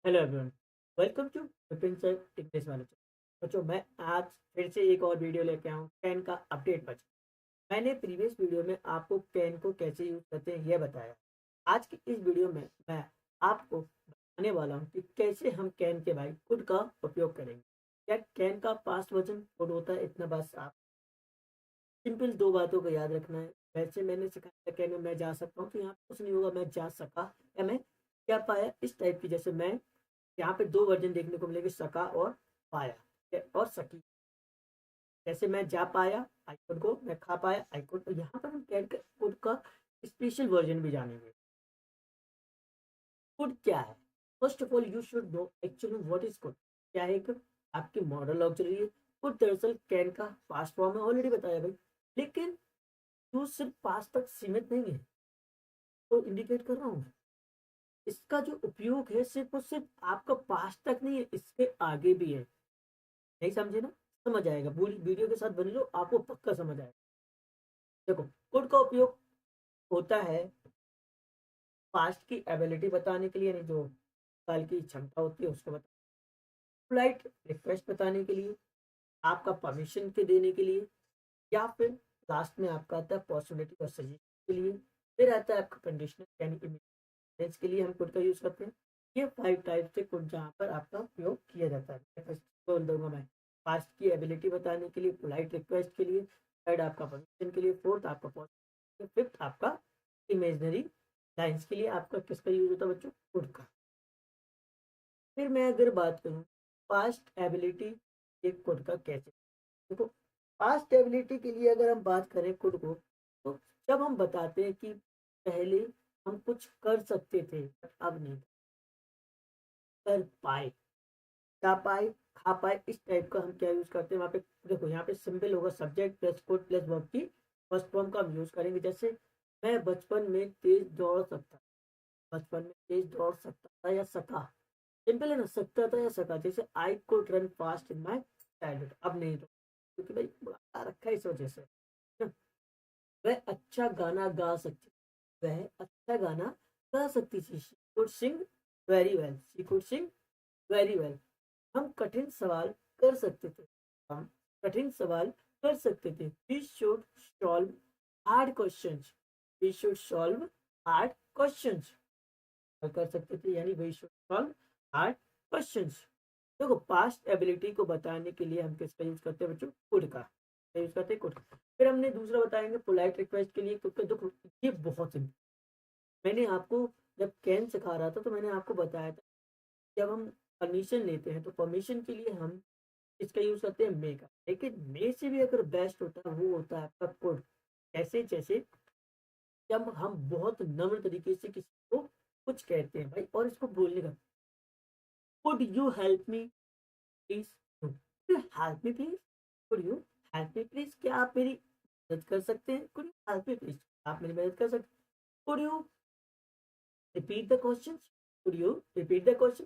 Hello everyone, welcome to Vipin sir English वाले channel. बच्चों, मैं आज फिर से एक और वीडियो लेके आऊँ कैन का अपडेट। बच्चों, मैंने प्रीवियस वीडियो में आपको कैन को कैसे यूज करते हैं यह बताया। आज की इस वीडियो में मैं आपको बताने वाला हूँ कि कैसे हम कैन के भाई कोड का उपयोग करेंगे। क्या कैन का पास्ट वर्जन कोड होता है, इतना बस आप सिंपल दो बातों को याद रखना है। वैसे मैंने सिखाया कैन में मैं जा सकता हूँ, तो यहाँ कुछ नहीं होगा, मैं जा सका या मैं क्या पाया, इस टाइप की। जैसे मैं यहाँ पे दो वर्जन देखने को मिलेंगे, सका और पाया, और सकी। जैसे मैं जा पाया आइकन को, मैं खा पाया आइकन, तो यहाँ पर हम कैट कोड का स्पेशल वर्जन भी जानेंगे। कोड क्या है? First of all you should know actually what is code. क्या है? एक आपकी मॉडल ऑब्जेक्ट है। कोड दरअसल कैन का पास्ट फॉर्म है, ऑलरेडी बताया भाई। लेकिन जो सिर्फ पास्ट तक सीमित नहीं है, तो इंडिकेट कर रहा हूँ। इसका जो उपयोग है सिर्फ और सिर्फ आपका पास्ट तक नहीं है, इसके आगे भी है। नहीं समझे ना? समझ आएगा, पूरी वीडियो के साथ बने लो, आपको पक्का समझ आएगा। देखो, कोड का उपयोग होता है पास्ट की एबिलिटी बताने के लिए, यानी जो काल की क्षमता होती है उसको बताने, पोलाइट रिक्वेस्ट बताने के लिए, आपका परमिशन के देने के लिए, या फिर लास्ट में आपका आता है पॉसिबिलिटी और सजेशन के लिए। फिर आता है आपका कंडीशनल यानी इमेज के लिए हम कोड का यूज करते हैं। ये 5 टाइप से कोड जहाँ पर आपका उपयोग किया जाता है। फर्स्ट बोल दूंगा मैं, पास्ट की एबिलिटी बताने के लिए, पोलाइट रिक्वेस्ट के लिए, थर्ड आपका परमिशन के लिए, फोर्थ आपका पॉसिबिलिटी, फिफ्थ आपका इमेजनरी लाइन्स के लिए आपका किसका यूज होता है बच्चों? कोड का। फिर मैं अगर बात करूँ पास्ट एबिलिटी एक कोड का कैसे, देखो, पास्ट एबिलिटी के लिए अगर हम बात करें कोड को, तो जब हम बताते हैं कि पहले हम कुछ कर सकते थे अब नहीं कर पाए, खा पाए, खा पाए, इस टाइप का हम क्या यूज करते हैं वहां पे। देखो, यहाँ पे सिंपल होगा, subject plus code plus verb की फर्स्ट फॉर्म का हम यूज करेंगे। जैसे मैं बचपन में तेज दौड़ सकता, बचपन में तेज दौड़ सकता था या सका, सिंपल है ना, सकता था या सका। जैसे I could run fast in my childhood, अब नहीं तो, क्योंकि भाई बुढ़ापा रखा है इस वजह से ना। वह अच्छा गाना गा सकती, वह अच्छा गाना गा सकती थी। She could sing very well, she could sing very well. हम कठिन सवाल कर सकते थे, हम कठिन सवाल कर सकते थे। We should solve hard questions, we should solve hard questions कर सकते थे, यानी we should solve hard questions. देखो, पास्ट एबिलिटी को बताने के लिए हम किसका यूज करते हैं बच्चों? कुड का यूज करते हैं, कुड। फिर हमने दूसरा बताएंगे पोलाइट रिक्वेस्ट के लिए, क्योंकि देखो ये बहुत सिंपल। मैंने आपको जब कैन सिखा रहा था तो मैंने आपको बताया था, जब हम परमिशन लेते हैं तो परमिशन के लिए हम इसका यूज करते हैं मे का। लेकिन मे से भी अगर बेस्ट होता है वो होता है आपका कुड। कैसे? जैसे जब हम बहुत नम्र तरीके से किसी को कुछ कहते हैं भाई, और इसको बोलने का, could you help me please, help me please, could you help me please, क्या आप मेरी मदद कर सकते हैं? Could you help me please, आप मेरी मदद कर सकते हैं? Could you repeat the question, could you repeat the question,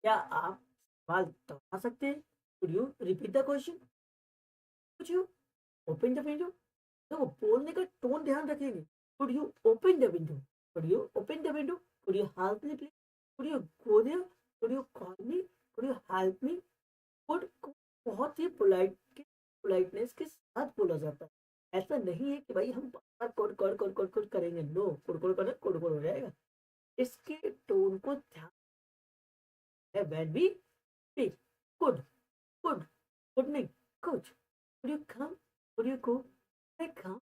क्या आप सवाल दोहरा सकते हैं? Could you repeat the question, could you open the window. तो बोलने का टोन ध्यान रखेंगे। Could you open the window, could you open the window, could you help me please, could you go there, could you call me, could you help me. Could को बहुत ही politeness के साथ बोला जाता है। ऐसा नहीं है कि भाई हम बार could could could could could करेंगे, नो, कोड कोड करना कोड कोड हो जाएगा। इसके टोन को ध्यान है when we speak. Could, could, could नहीं, कुछ, could you come, could you go, could I come,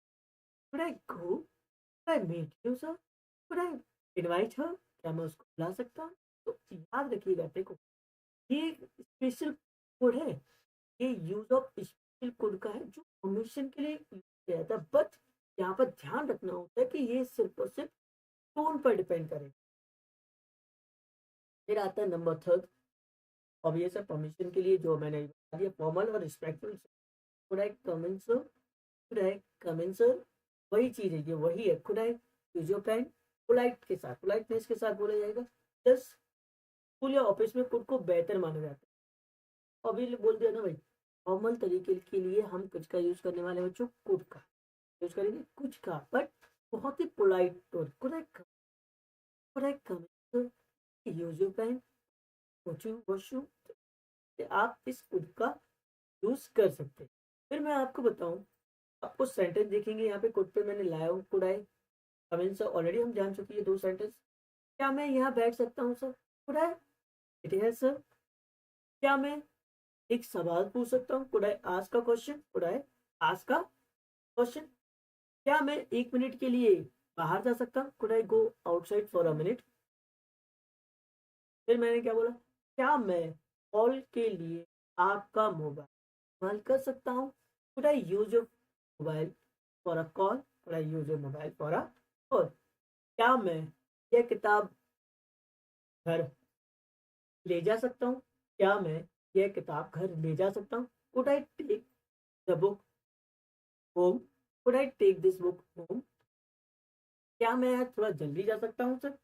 could I go, could I meet you sir, could I invite her, क्या मैं उसको बुला सकता हूँ? तो याद रखिएगा, देखो ये स्पेशल कोड है, ये यूज ऑफ स्पेशल कोड का है जो परमिशन के लिए यूज किया जाता है। बट यहाँ पर ध्यान रखना होता है कि ये सिर्फ और सिर्फ टोन पर डिपेंड करेगा। फिर आता है नंबर थर्ड, ऑब्वियस है, परमिशन के लिए जो मैंने बता दिया, फॉर्मल और respectful. Could I come in sir, could I come in sir, वही चीज है, ये वही है। Could I use your pen, polite के साथ, पोलाइटनेस के साथ बोला जाएगा। जस्ट स्कूल या ऑफिस में खुद को बेहतर माना जाता है। अभी बोल दिया ना भाई, फॉर्मल तरीके के लिए हम कुछ का यूज करने वाले बच्चों, कुड का यूज करेंगे, कुछ का, बट बहुत ही polite tone. Could I come, use your pen, washroom, आप इस कुड का यूज कर सकते हैं। फिर मैं आपको बताऊं, आपको सेंटेंस देखेंगे यहाँ पे कुड पे मैंने लाया हूँ, could I coming sir, already हम जान चुके हैं दो सेंटेंस। क्या मैं यहाँ बैठ सकता हूँ सर? कुड आई इट है सर। क्या मैं एक सवाल पूछ सकता हूँ? Could I ask a question? Could I ask a question? क्या मैं 1 मिनट के लिए बाहर जा सकता हूँ? Could I go outside for a minute? फिर मैंने क्या बोला, क्या मैं कॉल के लिए आपका मोबाइल इस्तेमाल कर सकता हूँ? Could I use your mobile for a call? Could I use your mobile for a call? क्या मैं यह किताब घर ले जा सकता हूँ? क्या मैं यह किताब घर ले जा सकता हूँ? Could I take the book home? Could I take this book home? क्या मैं आज थोड़ा जल्दी जा सकता हूँ sir?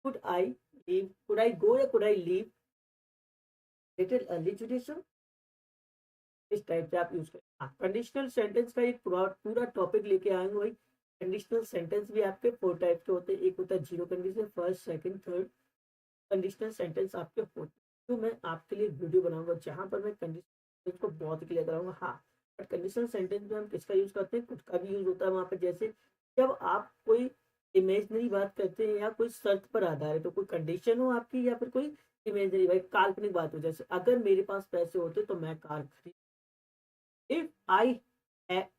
Could I leave? Could I go या could I leave little early today sir? इस टाइप से आप यूज करें। हाँ, कंडीशनल सेंटेंस का एक पूरा पूरा टॉपिक लेके आएंगे भाई। कंडीशनल सेंटेंस भी आपके 4 टाइप के होते हैं। एक होता है zero condition, first, second, third conditional sentence आपके होते हैं। तो मैं आपके लिए वीडियो बनाऊंगा जहां पर मैं कंडीशनल को बहुत क्लियर कराऊंगा। हाँ, बट कंडीशनल सेंटेंस में हम किसका यूज करते हैं? कुछ का भी यूज होता है वहां पर। जैसे जब आप कोई इमेजनरी बात करते हैं या कोई शर्त पर आधारित, तो कोई कंडीशन हो आपकी या फिर कोई इमेजनरी भाई काल्पनिक बात हो, जैसे अगर मेरे पास पैसे होते तो मैं कार खरीद, if I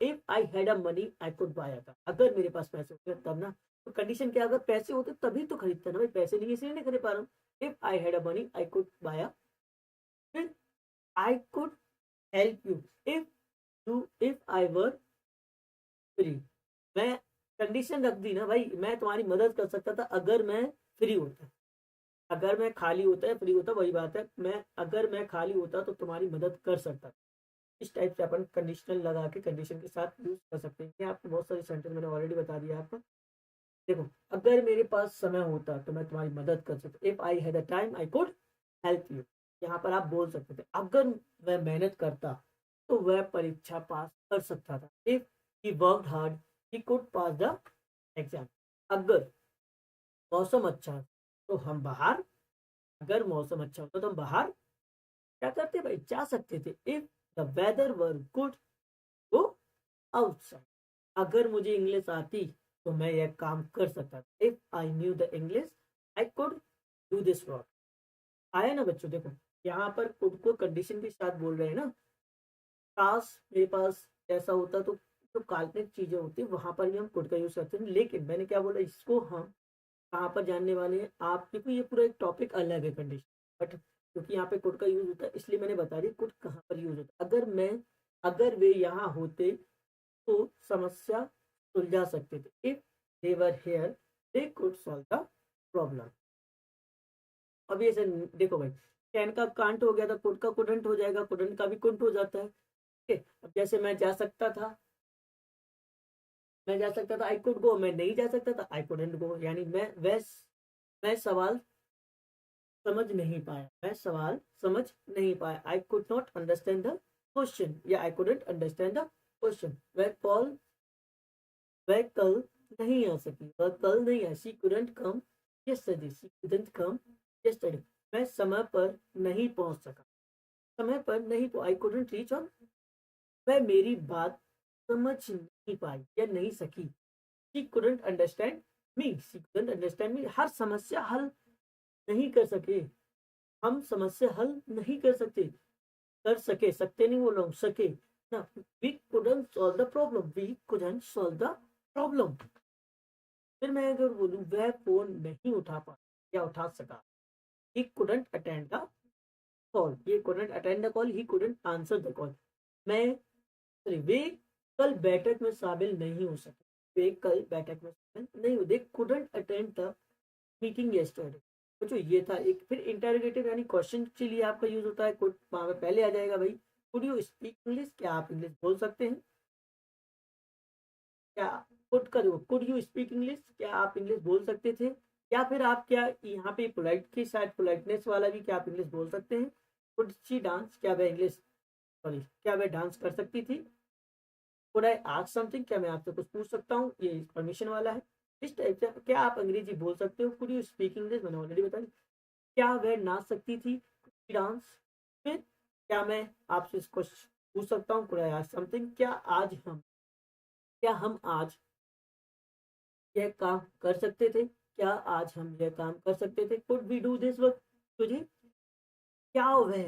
if I had a money I could buy a car. अगर मेरे पास पैसे होते तब ना। तो कंडीशन क्या, अगर पैसे होते तभी तो खरीदता ना भाई, पैसे नहीं है इसलिए नहीं खरीद पा रहा हूँ। If I had a money I could buy a, फिर I could help you if you if I were free. मैं कंडीशन रख दी ना भाई, मैं तुम्हारी मदद कर सकता था अगर मैं फ्री होता। अगर मैं खाली होता है फ्री होता, वही बात है। मैं अगर मैं खाली होता तो तुम्हारी मदद कर सकता। इस टाइप से अपन कंडीशनल लगा के कंडीशन के साथ यूज कर सकते हैं। आपको बहुत सारे सेंटेंस मैंने ऑलरेडी बता दिया आपको। देखो, अगर मेरे पास समय होता तो मैं तुम्हारी मदद कर सकता, if I had a time I could help you. यहाँ पर आप बोल सकते थे अगर वह मेहनत करता तो वह परीक्षा पास कर सकता था। If he worked hard he could pass the exam. अगर मौसम अच्छा तो हम बाहर, अगर मौसम अच्छा होता तो हम बाहर क्या करते भाई, जा सकते थे। If the weather were good go outside. अगर मुझे इंग्लिश आती तो मैं यह काम कर सकता था। If I knew the English I could do this work. आया ना बच्चों? देखो, यहाँ पर खुद को कंडीशन के साथ बोल रहे हैं ना। काश मेरे पास ऐसा होता तो जो काल्पनिक चीजें होती है वहां पर भी हम कुड का यूज करते हैं। लेकिन मैंने क्या बोला, इसको हम कहाँ पर जानने वाले हैं आप, क्योंकि ये पूरा एक टॉपिक अलग है कंडीशन। बट क्योंकि यहाँ पे कुड का यूज होता है इसलिए मैंने बता दिया कुड कहाँ पर यूज होता है। अगर वे यहाँ होते तो समस्या सुलझा सकते थे। If they were here they could solve the problem. अब ये से देखो भाई, कैन का कांट हो गया था, कुड का कुडंट हो जाएगा, कुडंट का भी कुंट हो जाता है। ठीक है, अब जैसे मैं जा सकता था आई कुड गो, मैं नहीं जा सकता था आई कुडंट गो। यानी मैं सवाल समझ नहीं पाया। I could not understand the question या I couldn't understand the question. वह कल नहीं आ सकी, वह कल नहीं आई, she couldn't come yesterday, she couldn't come yesterday. मैं समय पर नहीं पहुंच सका, समय पर नहीं, आई कुडंट रीच ऑन। वह मेरी बात समझ नहीं पाई या नहीं सकी, she couldn't understand me, she couldn't understand me. हर समस्या हल नहीं कर सके, हम समस्या हल नहीं कर सकते, कर सके, सकते नहीं बोल रहा हूँ, सके ना। We couldn't solve the problem, we couldn't solve the problem. फिर मैं अगर बोलूँ वह फोन नहीं उठा पा या उठा सका, he couldn't attend the call, ये couldn't attend the call, he couldn't answer the call. मैं सॉरी, वे कल बैठक में शामिल नहीं हो सके, वे कल बैठक में शामिल नहीं हो, they couldn't attend the meeting yesterday. बच्चों ये था एक। फिर इंटरोगेटिव यानी क्वेश्चन के लिए आपका यूज होता है कुड, वहां पे पहले आ जाएगा भाई कुड यू स्पीक इंग्लिश, क्या आप इंग्लिश बोल सकते हैं? क्या कुड का देखो, कुड यू स्पीक इंग्लिश, क्या आप इंग्लिश बोल सकते थे? या फिर आप क्या यहाँ पे पोलाइट के साथ पोलाइटनेस वाला भी, क्या आप इंग्लिश बोल सकते हैं? कुड शी डांस, क्या वह इंग्लिश सॉरी क्या वह डांस कर सकती थी? कुड आई आस्क समथिंग, क्या मैं आपसे कुछ पूछ सकता हूँ, ये परमिशन वाला है। इस टाइप से क्या आप अंग्रेजी बोल सकते हो? Could you speak English? मैंने ऑलरेडी बताया। क्या वह नाच सकती थी? डांस। फिर क्या मैं आपसे इसको पूछ सकता हूँ, कुड आई आस्क समथिंग? क्या हम आज यह काम कर सकते थे? क्या आज हम यह काम कर सकते थे? Could we do this work? तुझे क्या वह,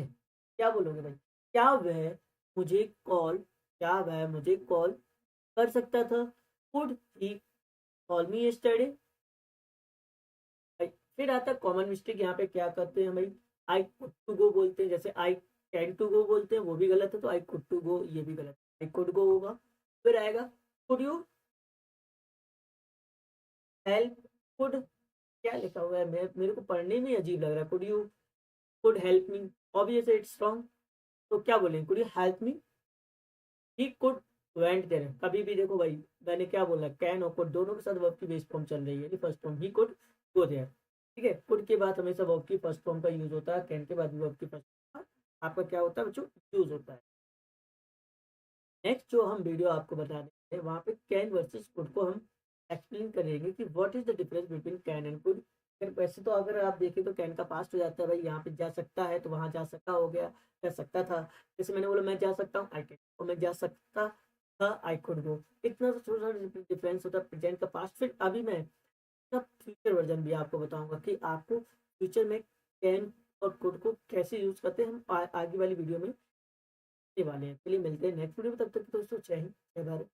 क्या बोलोगे भाई? क्या वह मुझे कॉल क्या वह मुझे कॉल कर सकता था? Could he call me yesterday? भाई फिर आता है कॉमन मिस्टेक। यहाँ पे क्या करते हैं भाई? आई कुड टू गो बोलते हैं, जैसे आई कैन टू गो बोलते हैं, वो भी गलत है, तो आई कुड टू गो ये भी गलत है, आई कुड गो होगा। फिर आएगा कुड यू हेल्प? कुड क्या लिखा हुआ है, मैं मेरे को पढ़ने में अजीब लग रहा है। Could help me, obviously it's wrong. तो क्या बोलेंगे? Could you help me? He could went there. कभी भी देखो भाई, मैंने क्या बोला, कैन और कुड दोनों के साथ वर्ब की बेस फॉर्म चल रही है, फर्स्ट फॉर्म ही कुड गो देयर। ठीक है, कुड के बाद हमेशा वर्ब की फर्स्ट फॉर्म का यूज होता है, कैन के बाद भी वर्ब की फर्स्ट फॉर्म का आपका क्या होता है बच्चों, यूज होता है। नेक्स्ट जो हम वीडियो आपको बता रहे हैं, वहाँ पे कैन वर्सेस कुड को हम एक्सप्लेन करेंगे कि what is the difference between can and could. वैसे तो अगर आप देखें तो कैन का पास्ट हो जाता है भाई, यहाँ पे जा सकता है तो वहाँ जा सकता हो गया, जा सकता था। जैसे मैंने बोला मैं जा सकता हूँ, आई कैन, और मैं जा सकता था, आई कुड गो। इतना सा छोटा सा डिफरेंस होता है प्रेजेंट का पास्ट। फिर अभी मैं सब फ्यूचर वर्जन भी आपको बताऊंगा कि आपको फ्यूचर में कैन और कुड को कैसे यूज करते हैं, हम आगे वाली वीडियो में वाले हैं। चलिए मिलते हैं नेक्स्ट वीडियो में, तब तक दोस्तों जय हिंद जय भारत।